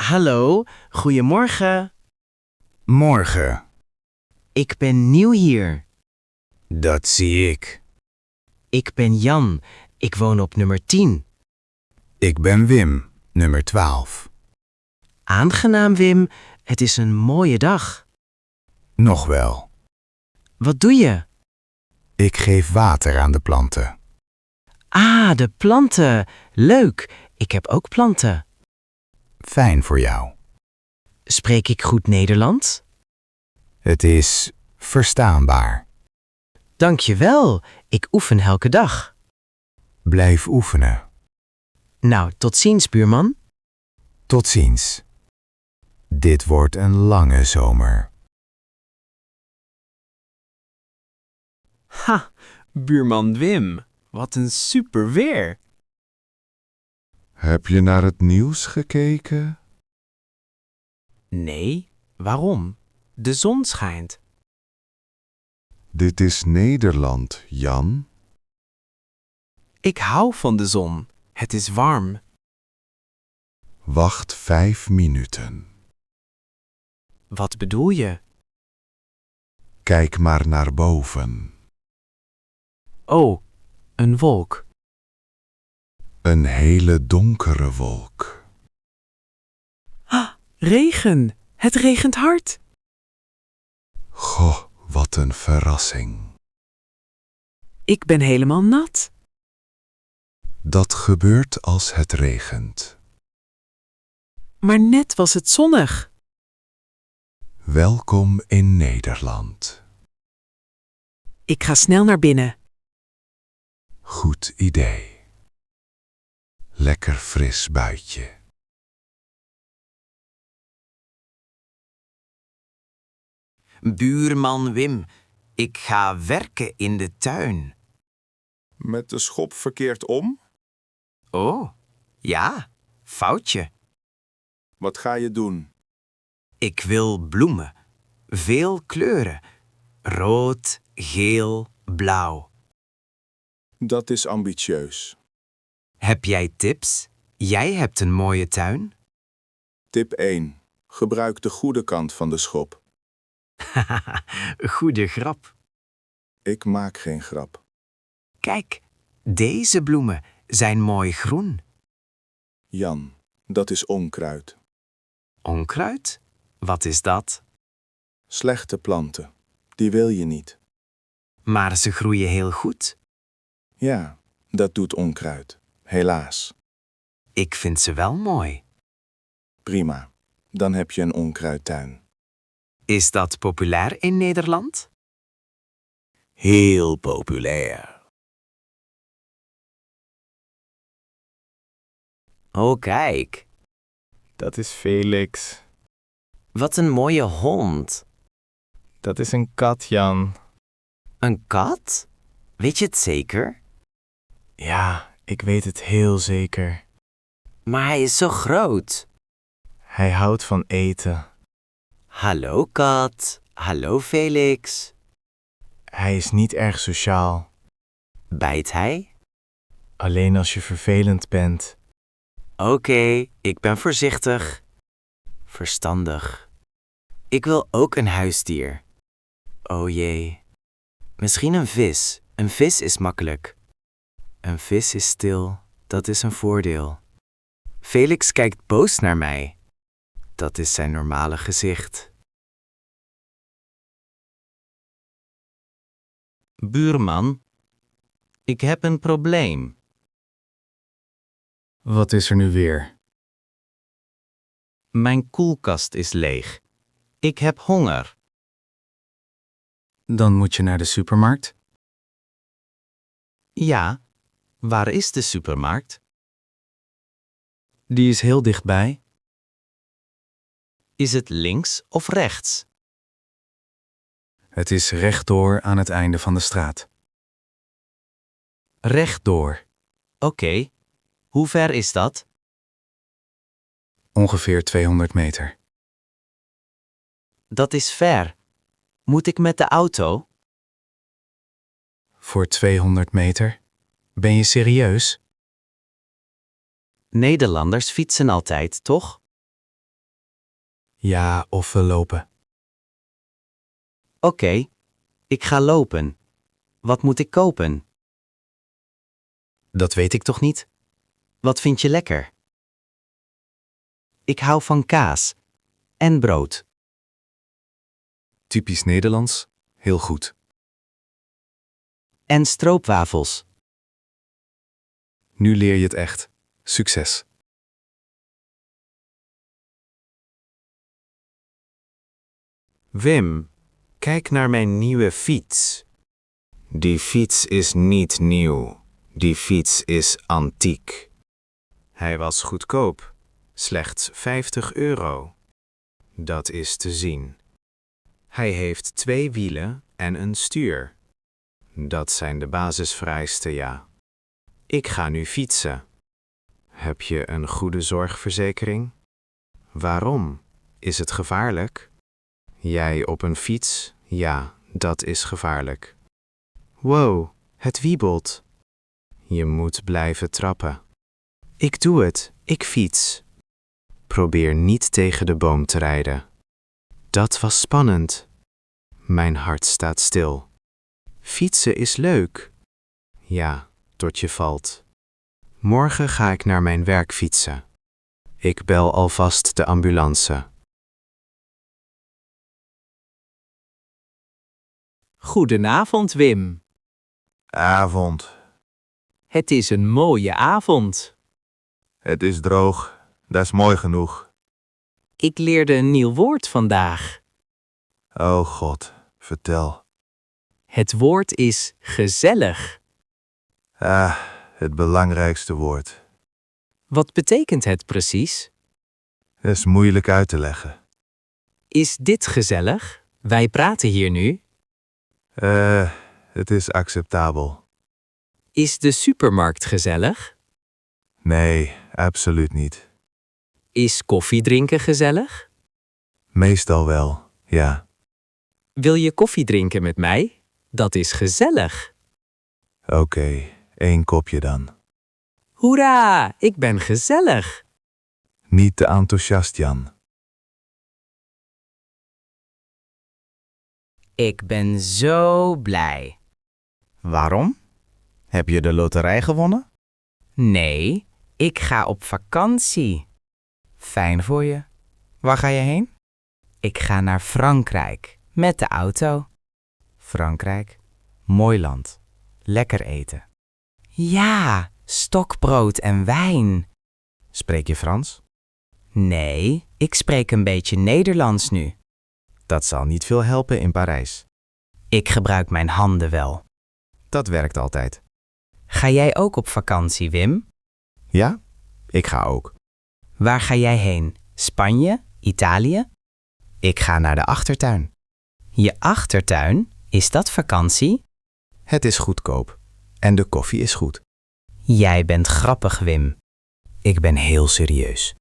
Hallo, goedemorgen. Morgen, Ik ben nieuw hier. dat zie ik. Ik ben Jan. Ik woon op nummer 10. Ik ben Wim, nummer 12. Aangenaam, Wim. Het is een mooie dag. Nog wel. Wat doe je? Ik geef water aan de planten. Ah, de planten. Leuk. Ik heb ook planten. Fijn voor jou. Spreek ik goed Nederlands? Het is verstaanbaar. Dank je wel. Ik oefen elke dag. Blijf oefenen. Nou, tot ziens, buurman. Tot ziens. Dit wordt een lange zomer. Ha, buurman Wim, wat een super weer. Heb je naar het nieuws gekeken? Nee, waarom? De zon schijnt. Dit is Nederland, Jan. Ik hou van de zon. Het is warm. Wacht 5 minuten. Wat bedoel je? Kijk maar naar boven. Oh, een wolk. Een hele donkere wolk. Ah, regen. Het regent hard. Goh, wat een verrassing. Ik ben helemaal nat. Dat gebeurt als het regent. Maar net was het zonnig. Welkom in Nederland. Ik ga snel naar binnen. Goed idee. Lekker fris buitje. Buurman Wim, ik ga werken in de tuin. Met de schop verkeerd om? Oh, ja, foutje. Wat ga je doen? Ik wil bloemen. Veel kleuren. Rood, geel, blauw. Dat is ambitieus. Heb jij tips? Jij hebt een mooie tuin. Tip 1. Gebruik de goede kant van de schop. Goede grap. Ik maak geen grap. Kijk, deze bloemen zijn mooi groen. Jan, dat is onkruid. Onkruid? Wat is dat? Slechte planten. Die wil je niet. Maar ze groeien heel goed. Ja, dat doet onkruid. Helaas. Ik vind ze wel mooi. Prima. Dan heb je een onkruidtuin. Is dat populair in Nederland? Heel populair. Oh, kijk. Dat is Felix. Wat een mooie hond. Dat is een kat, Jan. Een kat? Weet je het zeker? Ja, ik weet het heel zeker. Maar hij is zo groot. Hij houdt van eten. Hallo, kat. Hallo, Felix. Hij is niet erg sociaal. Bijt hij? Alleen als je vervelend bent. Oké, ik ben voorzichtig. Verstandig. Ik wil ook een huisdier. Oh jee. Misschien een vis. Een vis is makkelijk. Een vis is stil. Dat is een voordeel. Felix kijkt boos naar mij. Dat is zijn normale gezicht. Buurman, ik heb een probleem. Wat is er nu weer? Mijn koelkast is leeg. Ik heb honger. Dan moet je naar de supermarkt. Ja, waar is de supermarkt? Die is heel dichtbij. Is het links of rechts? Het is rechtdoor aan het einde van de straat. Rechtdoor. Oké. Hoe ver is dat? Ongeveer 200 meter. Dat is ver. Moet ik met de auto? Voor 200 meter? Ben je serieus? Nederlanders fietsen altijd, toch? Ja, of we lopen. Oké, ik ga lopen. Wat moet ik kopen? Dat weet ik toch niet? Wat vind je lekker? Ik hou van kaas en brood. Typisch Nederlands. Heel goed. En stroopwafels. Nu leer je het echt. Succes. Wim, kijk naar mijn nieuwe fiets. Die fiets is niet nieuw. Die fiets is antiek. Hij was goedkoop. Slechts €50. Dat is te zien. Hij heeft 2 wielen en een stuur. Dat zijn de basisvereisten, ja. Ik ga nu fietsen. Heb je een goede zorgverzekering? Waarom? Is het gevaarlijk? Jij op een fiets? Ja, dat is gevaarlijk. Wow, het wiebelt. Je moet blijven trappen. Ik doe het, ik fiets. Probeer niet tegen de boom te rijden. Dat was spannend. Mijn hart staat stil. Fietsen is leuk. Ja, tot je valt. Morgen ga ik naar mijn werk fietsen. Ik bel alvast de ambulance. Goedenavond, Wim. Avond. Het is een mooie avond. Het is droog. Dat is mooi genoeg. Ik leerde een nieuw woord vandaag. Oh God, vertel. Het woord is gezellig. Het belangrijkste woord. Wat betekent het precies? Dat is moeilijk uit te leggen. Is dit gezellig? Wij praten hier nu. Het is acceptabel. Is de supermarkt gezellig? Nee, absoluut niet. Is koffie drinken gezellig? Meestal wel, ja. Wil je koffie drinken met mij? Dat is gezellig. Oké, 1 kopje dan. Hoera, ik ben gezellig. Niet te enthousiast, Jan. Ik ben zo blij. Waarom? Heb je de loterij gewonnen? Nee, ik ga op vakantie. Fijn voor je. Waar ga je heen? Ik ga naar Frankrijk met de auto. Frankrijk. Mooi land. Lekker eten. Ja, stokbrood en wijn. Spreek je Frans? Nee, ik spreek een beetje Nederlands nu. Dat zal niet veel helpen in Parijs. Ik gebruik mijn handen wel. Dat werkt altijd. Ga jij ook op vakantie, Wim? Ja? Ik ga ook. Waar ga jij heen? Spanje? Italië? Ik ga naar de achtertuin. Je achtertuin? Is dat vakantie? Het is goedkoop. En de koffie is goed. Jij bent grappig, Wim. Ik ben heel serieus.